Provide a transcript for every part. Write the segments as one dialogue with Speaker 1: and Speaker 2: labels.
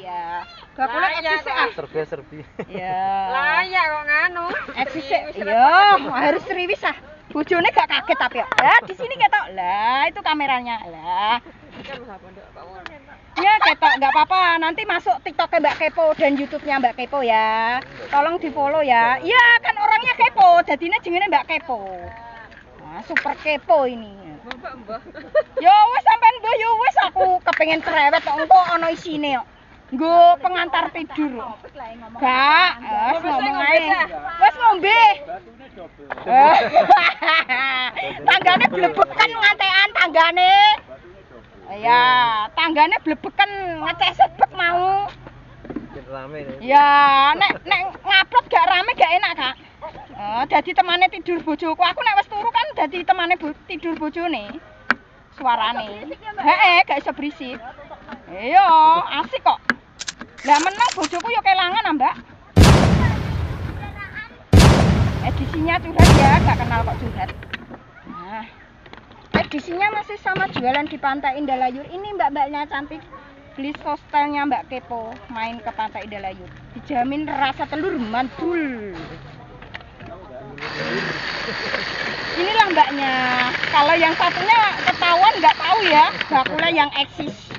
Speaker 1: ya. Bakule eksis ah.
Speaker 2: Serba-serbi.
Speaker 1: Ya.
Speaker 3: Layak kok nganu.
Speaker 1: Eksis. Iya, harus seriwis ah. Bojone gak kaget tapi ya. Ya di sini ketok. Lah, itu kameranya. Lah. Ya ketok, nggak apa-apa. Nanti masuk TikTok Mbak Kepo dan YouTube-nya Mbak Kepo ya. Tolong di-follow ya. Iya, kan orangnya kepo, jadinya jenenge Mbak Kepo. Nah, super kepo ini.
Speaker 3: Mbak.
Speaker 1: Yo wis sampean mbah yo wis aku kepengin cerewet kok engko ana isine kok. Nggo pengantar tidur. Gak, wis ngomong ae. Wis ngombe. Tanggane blebekan ngantekan tanggane. Ya, tanggane blebekan ngecek sebek mau.
Speaker 2: Rame.
Speaker 1: Ya, nek ngupload gak rame gak enak, Kak. Dadi temane tidur bojoku. Aku nek wis turu kan dadi temane tidur bojone. Suarane. Gak iso berisik. Iya, asik kok. Lah menang bojoku yo kelangan, Mbak. Edisinya curhat ya, gak kenal kok curhat. Nah, edisinya masih sama jualan di Pantai Indalayur. Ini mbak-mbaknya cantik. Beli hostelnya Mbak Kepo, main ke Pantai Indalayur. Dijamin rasa telur mantul. Inilah mbaknya. Kalau yang satunya ketahuan nggak tahu ya, bakule yang eksis.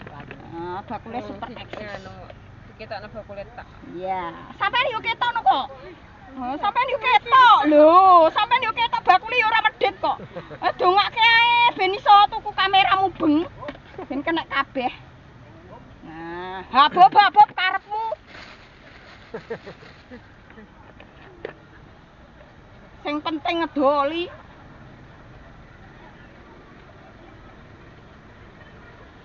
Speaker 1: Nah, bakule super eksis.
Speaker 3: Kita ana bakule tak.
Speaker 1: Iya, sampean yo ketok no kok. Sampean yo ketok. Lho, sampean yo ketok bakule yo ora medhit kok. Dongake ae ben iso tuku kamera mubeng. Ben kena kabeh. Nah, habab karepmu. Sing penting ngedoli.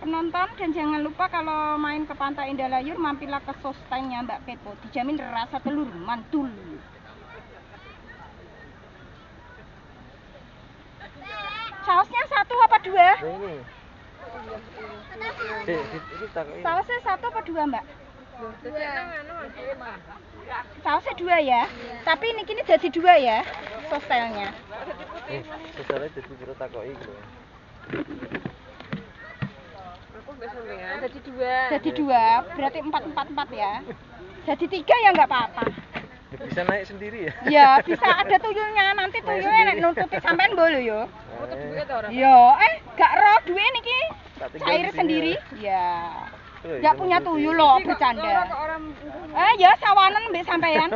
Speaker 1: Penonton dan jangan lupa kalau main ke Pantai Indalayur mampirlah ke sostelnya Mbak Kepo. Dijamin rasa telur mantul. Sausnya satu apa dua?
Speaker 2: Ini.
Speaker 1: Sausnya satu apa dua, Mbak? Sausnya dua ya? Tapi ini kini jadi dua ya, sostelnya.
Speaker 2: Sostelnya jadi biro takoki gitu.
Speaker 3: Jadi dua.
Speaker 1: Jadi dua, berarti 4 ya. Jadi 3 ya nggak apa-apa.
Speaker 2: Bisa naik sendiri ya?
Speaker 1: Ya, bisa ada tuyulnya. Nanti tuyulnya nek nuntuti sampean mbok lho yo.
Speaker 3: Foto duit ta ora?
Speaker 1: Yo, gak roh duwe niki. Cair
Speaker 2: di sini
Speaker 1: sendiri. Ya.
Speaker 2: Oh,
Speaker 1: Gak
Speaker 2: iya,
Speaker 1: punya
Speaker 2: mau
Speaker 1: tuyul loh, bercanda. Ya sawanan mbek sampean.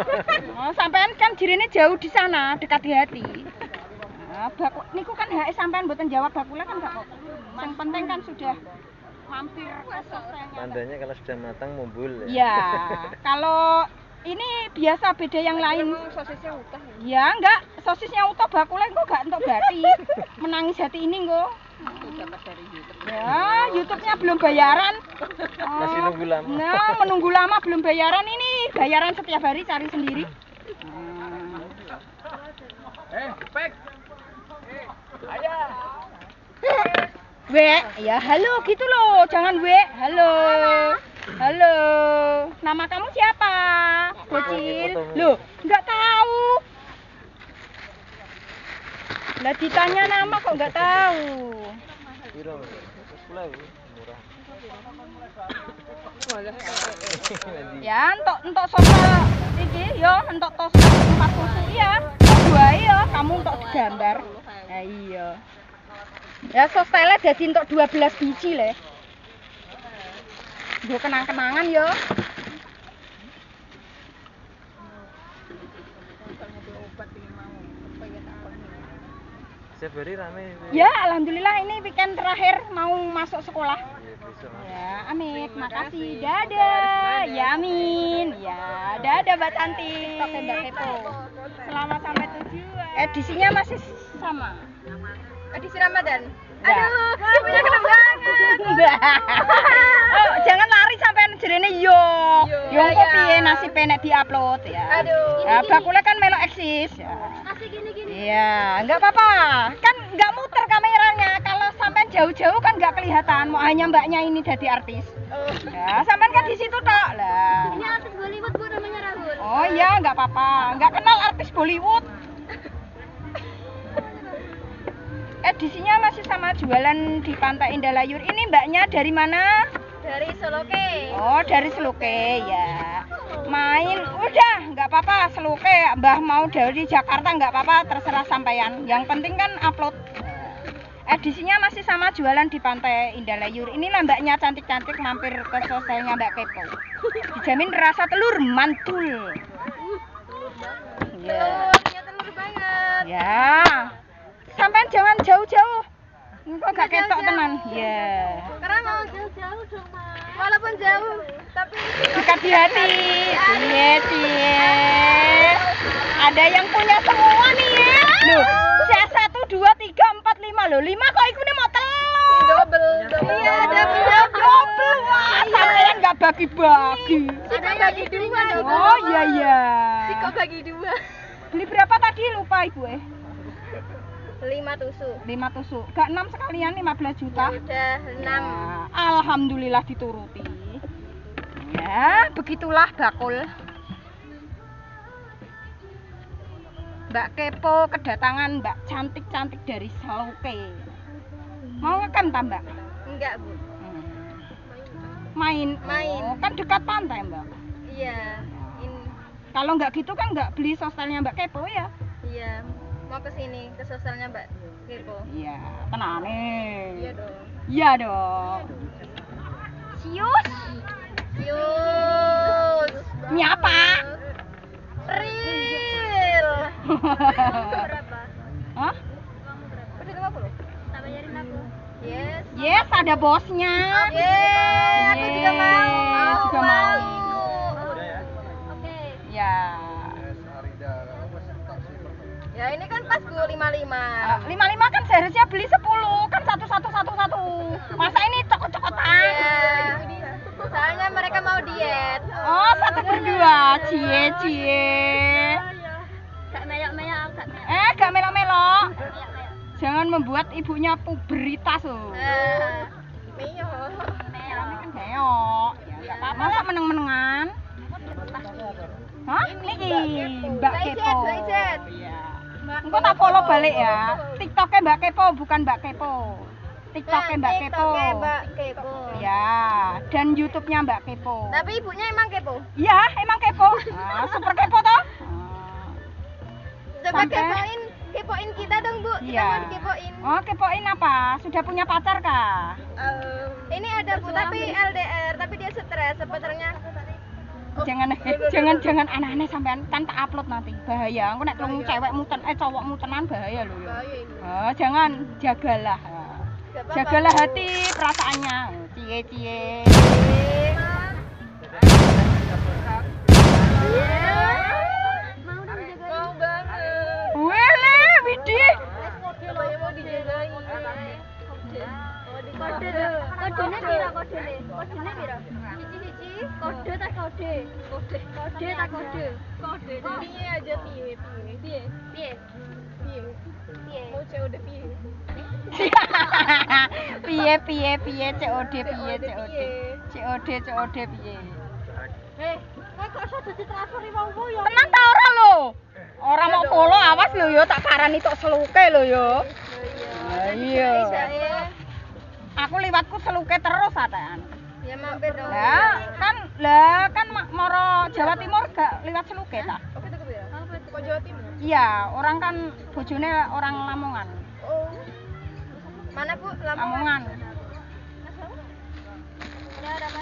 Speaker 1: Sampean kan jirine jauh di sana, dekat di hati. Nah, niku kan hak sampean mboten jawab bakule kan gak kok. Yang penting kan sudah mampir ke sostelnya.
Speaker 2: Tandanya kalau sudah matang mumbul ya.
Speaker 1: Ya, kalau ini biasa beda yang lain.
Speaker 3: Sosisnya utuh.
Speaker 1: Ya enggak, sosisnya utuh bakule kok gak entuk bati. Menangis hati ini kok.
Speaker 3: Dapat dari YouTube.
Speaker 1: Ya, YouTube-nya belum bayaran.
Speaker 2: Masih nunggu lama.
Speaker 1: Nah, menunggu lama belum bayaran ini. Bayaran setiap hari cari sendiri.
Speaker 4: Pek.
Speaker 1: We, ya halo gitu loh, jangan we, halo. Halo, nama kamu siapa? Bocil. Loh, nggak tahu. Lah ditanya nama kok nggak tahu.
Speaker 2: Piro? 10.000 murah.
Speaker 1: Ya, entok soto iki yo, entok tos 4 susu ya. Dua ya, kamu entok digambar. Ya iya. Ya sostele dadi entuk 12 biji le. Nggo kenang-kenangan yo.
Speaker 2: Setiap hari rame.
Speaker 1: Ya, alhamdulillah ini weekend terakhir mau masuk sekolah.
Speaker 2: Iya, besok.
Speaker 1: Ya, Amit, makasih. Dadah. Ya, Amin. Ya, dadah Mbak cantik. Mbak Kepo. Selamat sampai tujuan. Edisinya masih sama.
Speaker 3: Edisi Ramadan.
Speaker 1: Aduh,
Speaker 3: punya kenang banget.
Speaker 1: Oh, jangan lari sampai jerene yo. Yo
Speaker 3: Iya,
Speaker 1: kok
Speaker 3: iya.
Speaker 1: piye nasibe nek diupload ya.
Speaker 3: Aduh.
Speaker 1: Ya, bakule kan melok eksis ya.
Speaker 3: Kasih gini-gini.
Speaker 1: Iya, enggak apa-apa. Kan enggak muter kameranya. Kalau sampean jauh-jauh kan enggak kelihatan. Mau hanya mbaknya ini jadi artis. Ya, sampean kan di situ tok. Lah.
Speaker 3: Ini artis Bollywood Bu namanya Rahul.
Speaker 1: Oh iya, enggak apa-apa. Enggak kenal artis Bollywood. Edisinya masih sama jualan di Pantai Indalayur. Ini mbaknya dari mana?
Speaker 3: Dari Soloke.
Speaker 1: Oh, dari Seluke ya. Main udah nggak apa-apa Seluke, Mbah mau dari Jakarta nggak apa-apa, terserah sampean. Yang penting kan upload. Edisinya masih sama, jualan di Pantai Indah Layur. Inilah mbaknya cantik-cantik, mampir ke sosialnya Mbak Kepo. Dijamin rasa telur mantul. Ya.
Speaker 3: Punya telur banget.
Speaker 1: Ya. Sampean jangan jauh-jauh. Engko gak ketok tenan. Ya.
Speaker 3: Karena mau jauh-jauh dong, Mas. Walaupun jauh, tapi
Speaker 1: Dekat di hati. Cie, cie. Ada yang punya semua nih ya. Loh, saya 1 2 3 4 5 loh. 5 kok ikune mau telur.
Speaker 3: double. Iya,
Speaker 1: Double. Wah, sampean enggak bagi-bagi.
Speaker 3: Ada bagi dua dong.
Speaker 1: Oh, iya iya.
Speaker 3: Kok bagi dua?
Speaker 1: Beli berapa tadi lupa Ibu
Speaker 3: 5 tusuk.
Speaker 1: 5 tusuk. Gak 6 sekalian 15 juta.
Speaker 3: Udah 6.
Speaker 1: Ya, alhamdulillah dituruti. Ya, begitulah bakul. Mbak Kepo kedatangan Mbak cantik-cantik dari Seluke. Mau ngecamp tak Mbak?
Speaker 3: Enggak, Bu.
Speaker 1: Main.
Speaker 3: Main.
Speaker 1: Oh, kan dekat pantai Mbak.
Speaker 3: Iya.
Speaker 1: Kalau nggak gitu kan nggak beli sosialnya Mbak Kepo ya?
Speaker 3: Iya. Mau ke sini, ke sosialnya Mbak Kepo.
Speaker 1: Iya, tenane.
Speaker 3: Iya dong.
Speaker 1: Iya dong. Sius.
Speaker 3: Yus.
Speaker 1: Nyapa.
Speaker 3: Real. Berapa?
Speaker 1: Hah?
Speaker 3: Udah 50. Tak bayarin aku. Yes.
Speaker 1: Yes, ada bosnya.
Speaker 3: Yeay, aku juga mau.
Speaker 1: Yeay, juga mau.
Speaker 2: Udah ya.
Speaker 3: Oke.
Speaker 1: Ya.
Speaker 3: Ya ini kan pas Bu 55.
Speaker 1: 55 kan seharusnya beli 10, kan satu. Masa ini cokot-cokotan?
Speaker 3: Iya. Soalnya mereka mau diet.
Speaker 1: Oh, satu berdua. Cie.
Speaker 3: Gak meyok-meyok, gak meyok.
Speaker 1: Gak melok-melok. Jangan membuat ibunya puberitas loh.
Speaker 3: Meyok.
Speaker 1: Rame kan meyok. Ya enggak apa-apa. Masa meneng-menengan? Hah? Niki Mbak Kepo.
Speaker 3: Mbak Ijet.
Speaker 1: Iya. Engko tak follow balik ya. TikToknya Mbak Kepo bukan Mbak Kepo. TikToknya Mbak Kepo.
Speaker 3: TikToknya Mbak Kepo.
Speaker 1: Ya, dan YouTube-nya Mbak Kepo.
Speaker 3: Tapi ibunya emang kepo.
Speaker 1: Iya, emang kepo. Super kepo toh?
Speaker 3: Coba
Speaker 1: Sampai-
Speaker 3: kepoin kita dong, Bu. Kita
Speaker 1: Iya.
Speaker 3: mau dikepoin.
Speaker 1: Oh, kepoin apa? Sudah punya pacar kah?
Speaker 3: Ini ada Bu, tapi LDR, tapi dia stres, sebenarnya.
Speaker 1: Jangan aneh-aneh sampean kan tak upload nanti. Bahaya. Engko nek krungu cewek muten cowok mutenan bahaya loh ya. Jangan jagalah.
Speaker 3: Gak apa-apa,
Speaker 1: Jagalah
Speaker 3: Bu.
Speaker 1: hati perasaannya. Cie.
Speaker 3: Mau banget.
Speaker 1: Wele, widih.
Speaker 3: Apanya mau dijagain? Kodenya pira kodene? Kodene pira? Siji. Kode tak kode? Kode tak kode? Kode. Piye aja piye? Mau COD piye?
Speaker 1: Piye COD piye.
Speaker 3: Kowe kok iso dadi transfer wong ya?
Speaker 1: Tenan ta ora lho? Ora mau follow awas lho ya tak parani tok Seluke lho ya. Iya. Aku liwatku Seluke terus atean.
Speaker 3: Ya mampir dong.
Speaker 1: Lah kan moro Jawa Timur gak liwat Seluke ta?
Speaker 3: Oke tuku pira? Kok Jawa Timur?
Speaker 1: Iya, orang kan bojone orang Lamongan.
Speaker 3: Oh. Mana Bu?
Speaker 1: Lamongan.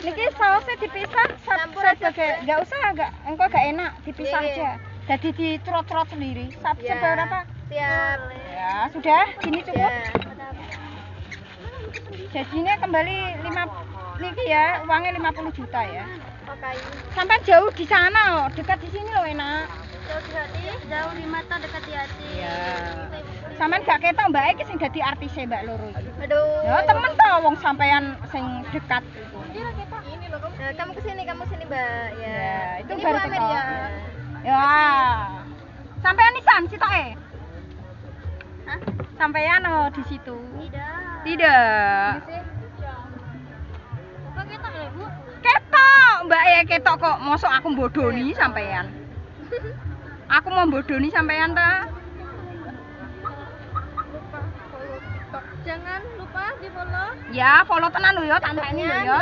Speaker 1: Niki sausnya dipisah
Speaker 3: Campur
Speaker 1: sebagai enggak usah engko gak enak dipisah
Speaker 3: Iya.
Speaker 1: aja. Jadi dicrot-crot sendiri.
Speaker 3: Ya.
Speaker 1: Seberapa?
Speaker 3: Siap.
Speaker 1: Ya, sudah. Gini cukup.
Speaker 3: Ya.
Speaker 1: Jadinya kembali 5 niki ya, uangnya 50 juta ya.
Speaker 3: Pakai.
Speaker 1: Sampai jauh di sana loh, dekat di sini loh enak.
Speaker 3: Jauh di hati, jauh di mata, dekat di hati.
Speaker 1: Iya. Sampean gak ketok Mbak iki sing dadi artise Mbak loro iki.
Speaker 3: Aduh.
Speaker 1: Ya temen to wong sampean sing dekat.
Speaker 3: Ini loh kamu. Kamu kesini Mbak. Ya.
Speaker 1: Ya, itu
Speaker 3: Ini
Speaker 1: baru
Speaker 3: Bu Amir ya.
Speaker 1: Ya. Sampean nisan sitoke.
Speaker 3: Hah?
Speaker 1: Sampean oh di situ.
Speaker 3: Tidak.
Speaker 1: Tidak.
Speaker 3: Kok kita ya, Bu?
Speaker 1: Ketok, Mbak ya ketok kok. Mosok aku mbodoni sampean. Aku mau mbodoni sampean ta?
Speaker 3: Jangan lupa di follow.
Speaker 1: Ya, follow tenan lho ya, tanteni lho ya.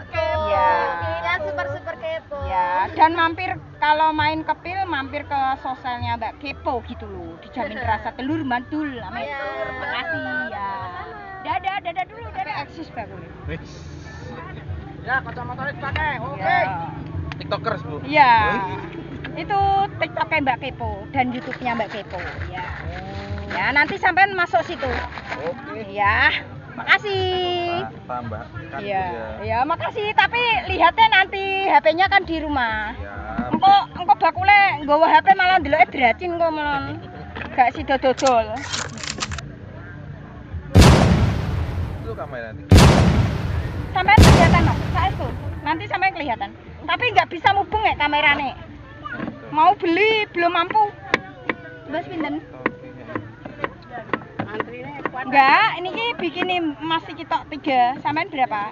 Speaker 3: Kepo.
Speaker 1: Ya.
Speaker 3: Ya super kepo.
Speaker 1: Ya, dan mampir kalau main kepil mampir ke sosialnya Mbak Kepo gitu loh. Dijamin rasa telur mantul. Amin.
Speaker 3: Ya.
Speaker 1: Makasih ya. Dadah dulu, dadah eksis Mbak boleh.
Speaker 4: Ya, kacamata dipakai. Oke.
Speaker 1: Ya.
Speaker 2: tiktokers bu.
Speaker 1: Iya. Itu TikTok-nya Mbak Kepo dan YouTube-nya Mbak Kepo. Ya. Ya, nanti sampean masuk situ.
Speaker 2: Oke.
Speaker 1: Ya. Makasih.
Speaker 2: Tambah.
Speaker 1: Iya. Ya, makasih. Tapi lihatnya nanti HP-nya kan di rumah.
Speaker 2: Ya.
Speaker 1: Engko bakule nggawa HP malah ndeloke dracin kok malah. Gak sida dodol.
Speaker 2: Itu kamera nanti.
Speaker 1: Sampean kelihatan no, saestu. Nanti sampean kelihatan. Tapi nggak bisa mubeng ya kamerane. Mau beli belum mampu. Bos pinten? Enggak, ini ki bikini masih kita 3. Sampean berapa?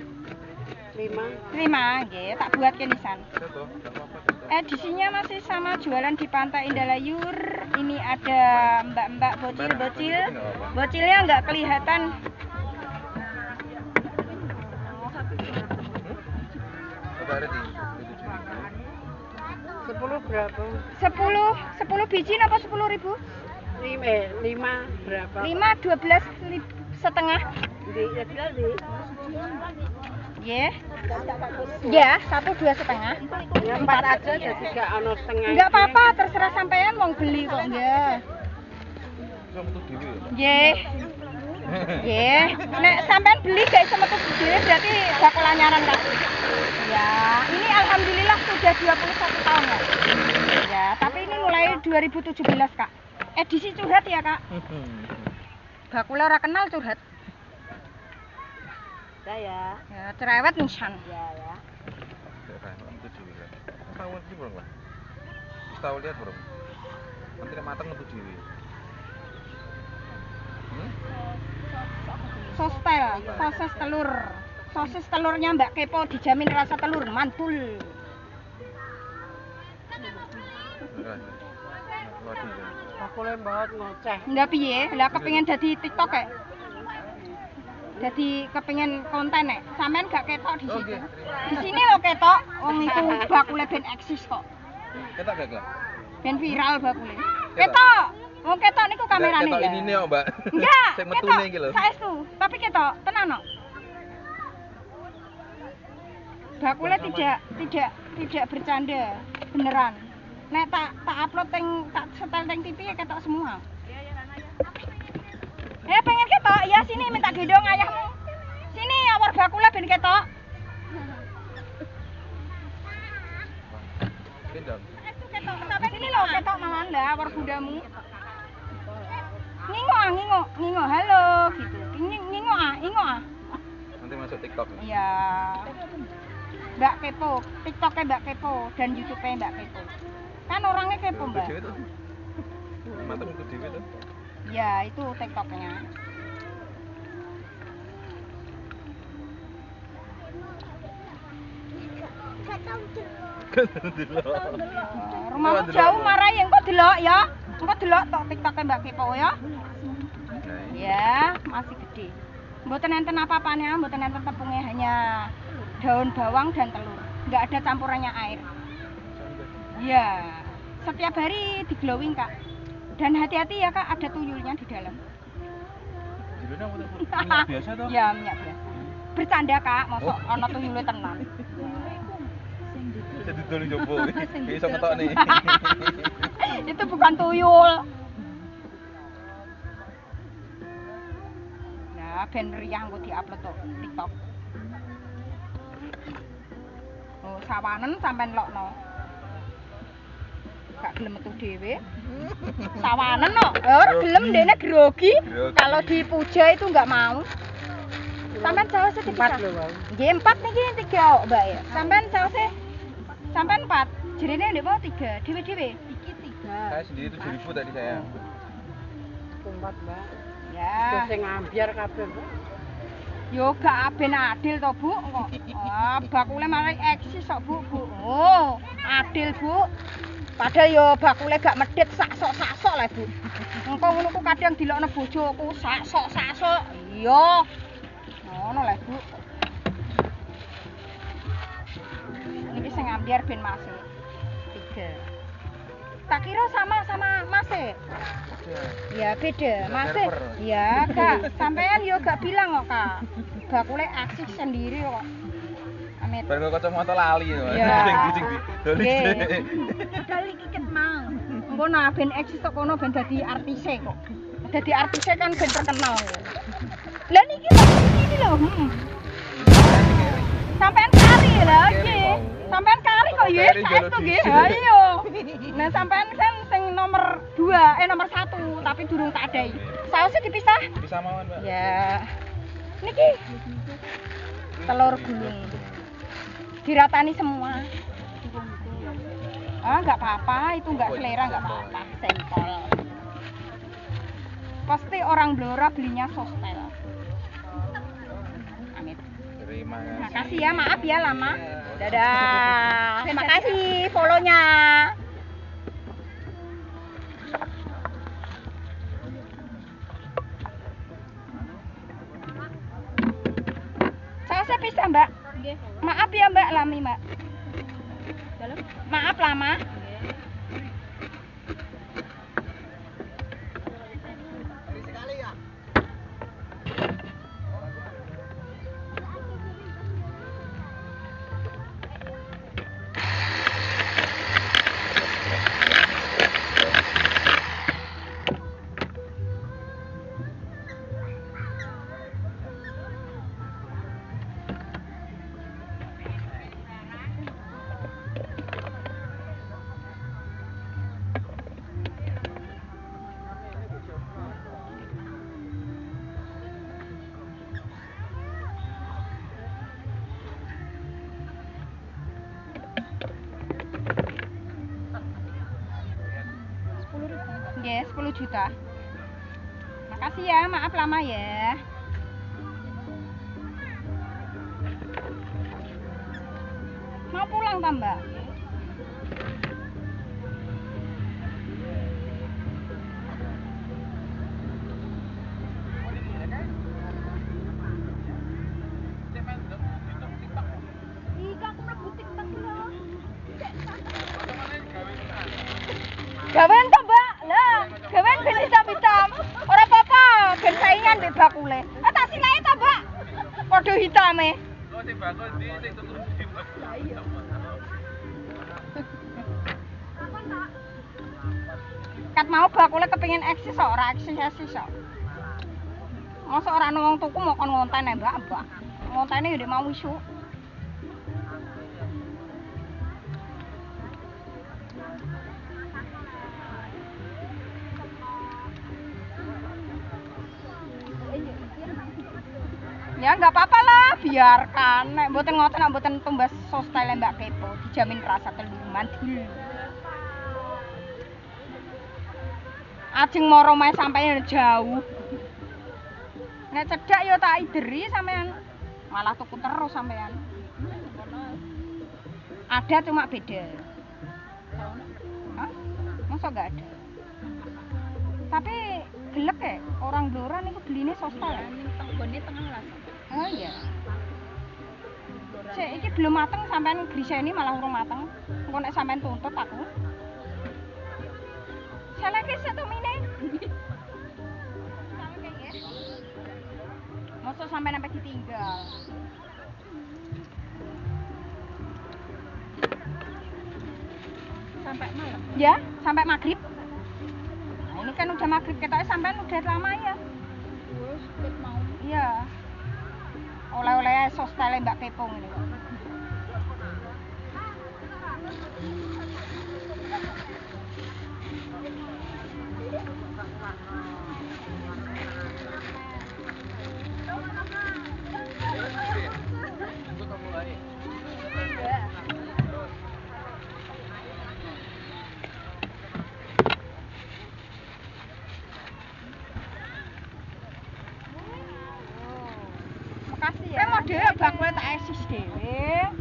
Speaker 1: 5, nggih, tak buat kenisan. Edisinya masih sama, jualan di Pantai Indah Layur. Ini ada mbak-mbak bocil-bocil. Bocilnya nggak kelihatan.
Speaker 2: Ada di
Speaker 5: 10 berapa?
Speaker 1: 10 biji apa 10.000?
Speaker 5: 5 berapa?
Speaker 1: 5 12 setengah.
Speaker 5: Ya bilang di.
Speaker 1: Nggih. Ya, 1 2 setengah.
Speaker 5: Ya 4 aja jadi gak ono setengah.
Speaker 1: Enggak apa-apa, terserah sampean mau beli kok. Nggih.
Speaker 2: Bisa metu dhewe ya.
Speaker 1: Nggih. Nggih. Nek sampean beli gak iso metu dhewe berarti bakal anyaran Kak. Ya, ini alhamdulillah sudah 21 tahun ya. Ya, tapi ini mulai 2017 Kak. Edisi curhat ya Kak. Bakule ora kenal curhat.
Speaker 5: Ya.
Speaker 1: Ya, cerewet nisan.
Speaker 5: Ya.
Speaker 2: Metu dhewe kan. Tahu iki bro lah. Wis tahu lihat bro. Nanti nek mateng metu dhewe.
Speaker 1: Sostel, sosis telur. Sosis telurnya Mbak Kepo dijamin rasa telur mantul.
Speaker 5: Aku lembot ngoceh.
Speaker 1: Ndak piye? Lah kepengin dadi TikTok ya? Dadi kepengin konten nek. Sampean gak ketok di situ. Di sini lo ketok, wong iku bakule ben eksis kok.
Speaker 2: Ketok gak?
Speaker 1: Ben viral bakule. Ketok. Wong ketok niku kamerane
Speaker 2: Ketok
Speaker 1: ya.
Speaker 2: ini kok, Mbak.
Speaker 1: Enggak,
Speaker 2: Sing
Speaker 1: ketok.
Speaker 2: metune iki lho.
Speaker 1: Saestu, tapi ketok tenan kok. Bakule tidak bercanda, beneran. Nek tak upload tak setel teng TV ya ketok semua. Pengen ketok? Ya sini minta gendong ayahmu. Sini awar bakule ben ketok.
Speaker 2: Gendong.
Speaker 1: Ketok sampai sini loh ketok malan lah awar budamu. Ngingok, halo gitu. Ngingok ah.
Speaker 2: Nanti masuk TikTok.
Speaker 1: Iya. Mbak Kepo, TikToknya Mbak Kepo dan YouTube-nya Mbak Kepo. Kan orangnya kepo Mbak.
Speaker 2: Mantap itu dhewe tuh.
Speaker 1: Ya itu TikToknya. Rumahmu jauh marahi engko delok ya. Engko delok tok TikToknya Mbak Kepo ya. Ya, masih gede. Mboten enten apa-apanya, mboten enten tepungnya, hanya daun bawang dan telur. Enggak ada campurannya air. Ya, setiap hari diglowing Kak. Dan hati-hati ya Kak, ada tuyulnya di dalam.
Speaker 2: Judulnya apa tuh? Minyak biasa toh?
Speaker 1: Ya, minyak biasa. Bercanda Kak, mosok ana tuyule tenan.
Speaker 2: Bisa didol jopo. Iso ngetokne.
Speaker 1: Itu bukan tuyul. Nah, ben meriah engko diupload tuh TikTok. Oh, sawanen sampean lokno. Gak gelem metu dhewe. Sawanen no. Ora gelem dene grogi. Kalau dipuja itu enggak mau. Sampean sausnya dipisah.
Speaker 5: 4 lho, Bang.
Speaker 1: Nggih 4 niki 3 Mbak ya. Sampean sausnya sampean 4. Jerene ndek mau 3 dhewe-dhewe. Iki 3.
Speaker 2: Saya sendiri 7.000 tadi saya.
Speaker 5: 4, Mbak.
Speaker 1: Ya.
Speaker 5: Sing ambiar kabeh, Mbak.
Speaker 1: Yo gak aben adil to, Bu. Kok bakule malah eksis kok, Bu. Oh, adil, Bu. Padahal yo bakule gak medhit sak-sok lah, Bu. Engko ngono ku kadang dilokno bojoku sak-sok. Iya. Ngono lah, Bu. Niki sing ambyar ben Mas. 3. Tak kira sama Mas. Ya beda, Mas. Ya, Kak. Sampean yo gak bilang kok, Kak. Bakule aksi sendiri kok. Amit.
Speaker 2: Bar kacamata lali ya.
Speaker 1: Ya.
Speaker 2: Sing doli.
Speaker 1: Padahal iki ket mau. Engko nah ben eksis tok kono ben dadi artise kok. Dadi artise kan ben terkenal. Lah niki ini lho. Sampean kali lah iki. Sampean kali kok ya saestu nggih. Ha iya. Nah sampean kan sing nomor 2, nomor 1 tapi durung tak adai. Sausnya dipisah?
Speaker 2: Bisa mawon, Mbak.
Speaker 1: Ya. Niki. Telur gulung. Diratani semua. Ah, enggak apa-apa, itu enggak selera enggak apa-apa, sempol. Pasti orang Blora belinya sostel. Amit.
Speaker 2: Terima kasih.
Speaker 1: Makasih ya, maaf ya lama. Dadah. Terima kasih follow-nya. Saya bisa, Mbak. Maaf ya, Mbak Lami, Mbak. Maaf lama. Yes, 10 juta. Makasih ya, maaf lama ya. Mau pulang tambah. Gawen to, Mbak. Lah, gawen ben hitam-hitam. Ora apa-apa, ben saingan mbek bakule. Ah tak silae to, Mbak. Padha hitame.
Speaker 2: Oh, sing bakul ndi sing tuku.
Speaker 1: Kat mau bakule kepengin eksis kok, ora eksis kok. Mosok ora ana wong tuku mau kon ngonten ae, Mbak. Ngontene yo ndek mau isuk. Ya nggak apa-apa lah, biarkan. Nek mboten ngoten, nek mboten tumbas sostel Mbak Kepo, dijamin rasa telur mandul. Ajeng moro mae sampeyan jauh. Nek cedhak yo tak ideri sampean. Malah tuku terus sampean. Ada cuma beda. Hah? Masa enggak ada? Tapi gelek ya, orang Blora niku beline sostel ya.
Speaker 3: Tenggone tengah lah.
Speaker 1: Oh iya. Sik iki belum mateng sampean griseni malah urung mateng. Engko nek sampean tuntut aku. Salah ki setumine. Sampe ya. Mosok sampean sampai ditinggal.
Speaker 3: Sampai malam.
Speaker 1: Ya, sampai maghrib. Nah, ini kan udah maghrib, ketoknya sampean udah lama ya.
Speaker 3: Terus ket mau.
Speaker 1: Iya. Oleh-oleh sostele Mbak Kepo ini. Makasih ya. Kan model bakule tak eksis dhewe.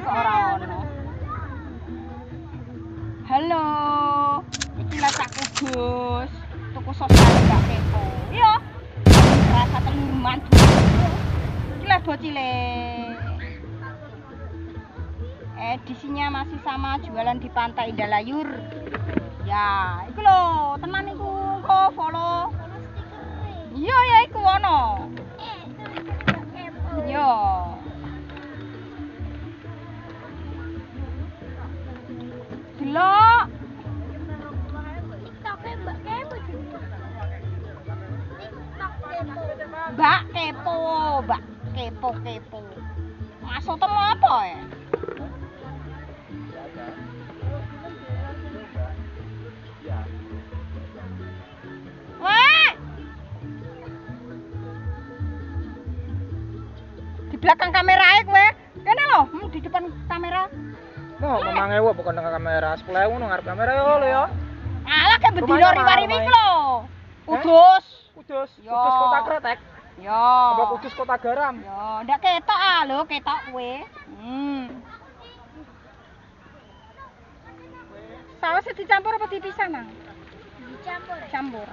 Speaker 1: kok ora ono. Halo. Iki lah Cak Kudus. Tuku sosial gak kepo. Iya. Rasa telur mandu. Iki lah bocile. Edisinya masih sama, jualan di Pantai Indalayur. Ya, iku lho, tenan iku. Kok follow. Iya ya iku ono. Iya. Delok.
Speaker 3: TikToknya Mbak Kepo juga. TikTok Kepo.
Speaker 1: Mbak kepo. Maksudmu apa ya? Wah! Di belakang kamera kowe. Kene lho, di depan kamera.
Speaker 4: No, 5.000 bukan dengan kamera, 10.000 nang ngarep kamera yo lho yo.
Speaker 1: Alah ke bendino
Speaker 4: Rumahnya
Speaker 1: riwari
Speaker 4: mana,
Speaker 1: iki
Speaker 4: Mai?
Speaker 1: lho. Kudus.
Speaker 4: Kudus,
Speaker 1: Yo.
Speaker 4: Kudus Kota Kretek.
Speaker 1: Yo.
Speaker 4: Apa Kudus Kota Garam?
Speaker 1: Yo, ndak ketok ah lho, ketok kowe. Saus dicampur apa dipisah nang?
Speaker 3: Dicampur.
Speaker 1: Campur.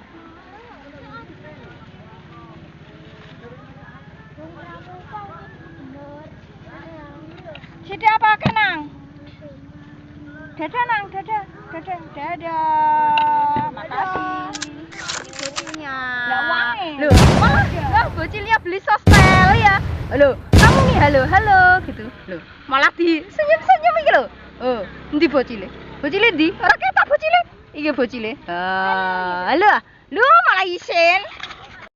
Speaker 1: Jadi apa kenang? Dadah nang, dadah. Makasih.
Speaker 3: Bocilnya.
Speaker 1: Lah wangi.
Speaker 3: Loh, malah bocilnya beli sostel ya. Halo, kamu nih halo gitu. Loh, malah di senyum-senyum iki lho. Oh, endi bocile? Bocile ndi? Ora ketok bocile. Iki bocile. Halo. Lu malah isin.